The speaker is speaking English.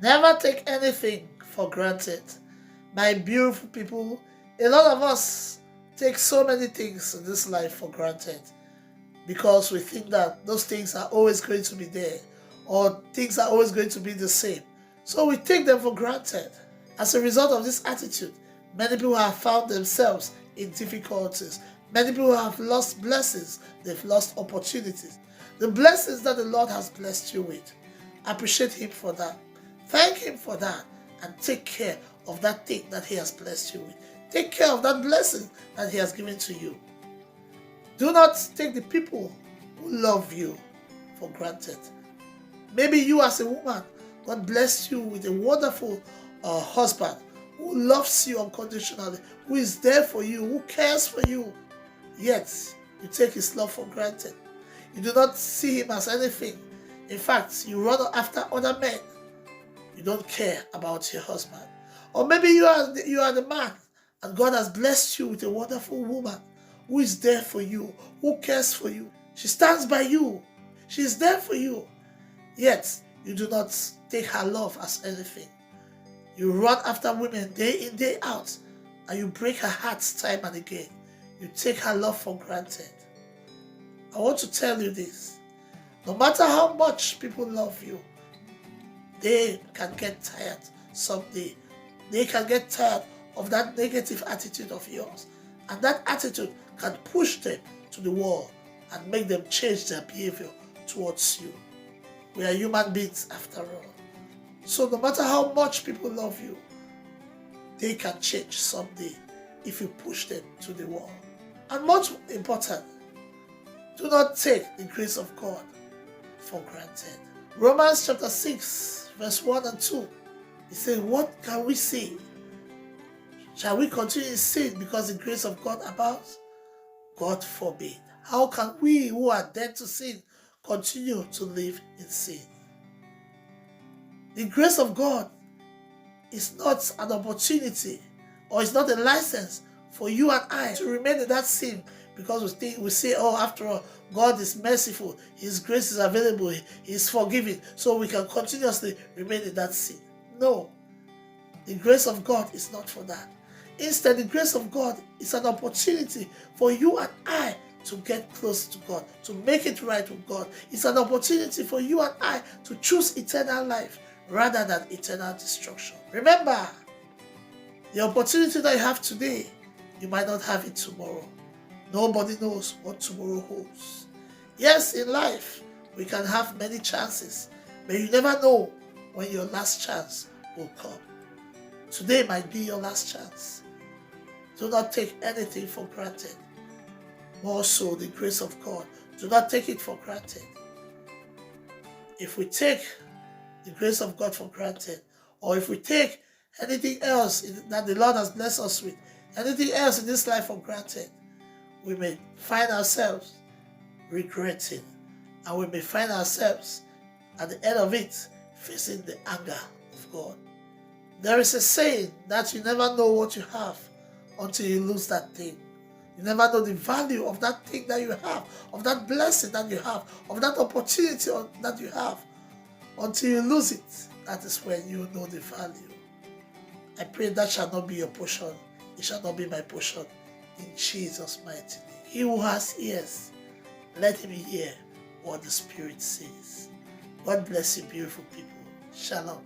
Never take anything for granted. My beautiful people, a lot of us take so many things in this life for granted because we think that those things are always going to be there or things are always going to be the same. So we take them for granted. As a result of this attitude, many people have found themselves in difficulties. Many people have lost blessings. They've lost opportunities. The blessings that the Lord has blessed you with, appreciate Him for that. Thank Him for that and take care of that thing that He has blessed you with. Take care of that blessing that He has given to you. Do not take the people who love you for granted. Maybe you as a woman, God blessed you with a wonderful husband who loves you unconditionally, who is there for you, who cares for you. Yet, you take his love for granted. You do not see him as anything. In fact, you run after other men. You don't care about your husband. Or maybe you are the man and God has blessed you with a wonderful woman who is there for you, who cares for you. She stands by you. She is there for you. Yet, you do not take her love as anything. You run after women day in, day out, and you break her heart time and again. You take her love for granted. I want to tell you this. No matter how much people love you, they can get tired someday. They can get tired of that negative attitude of yours. And that attitude can push them to the wall and make them change their behavior towards you. We are human beings after all. So no matter how much people love you, they can change someday if you push them to the wall. And much important, do not take the grace of God for granted. Romans chapter 6, verse 1 and 2. He said, what can we say? Shall we continue in sin because the grace of God abounds? God forbid. How can we who are dead to sin continue to live in sin? The grace of God is not an opportunity or it's not a license for you and I to remain in that sin because we say, oh, after all, God is merciful, His grace is available, He is forgiving, so we can continuously remain in that sin. No, the grace of God is not for that. Instead, the grace of God is an opportunity for you and I to get close to God, to make it right with God. It's an opportunity for you and I to choose eternal life rather than eternal destruction. Remember, the opportunity that you have today, you might not have it tomorrow. Nobody knows what tomorrow holds. Yes, in life, we can have many chances, but you never know when your last chance will come. Today might be your last chance. Do not take anything for granted. More so, the grace of God. Do not take it for granted. If we take the grace of God for granted, or if we take anything else that the Lord has blessed us with, anything else in this life for granted, we may find ourselves regretting, and we may find ourselves at the end of it facing the anger of God. There is a saying that you never know what you have until you lose that thing. You never know the value of that thing that you have, of that blessing that you have, of that opportunity that you have. Until you lose it, that is when you know the value. I pray that shall not be your portion. It shall not be my portion. In Jesus' mighty name. He who has ears, let him hear what the Spirit says. God bless you, beautiful people. Shalom.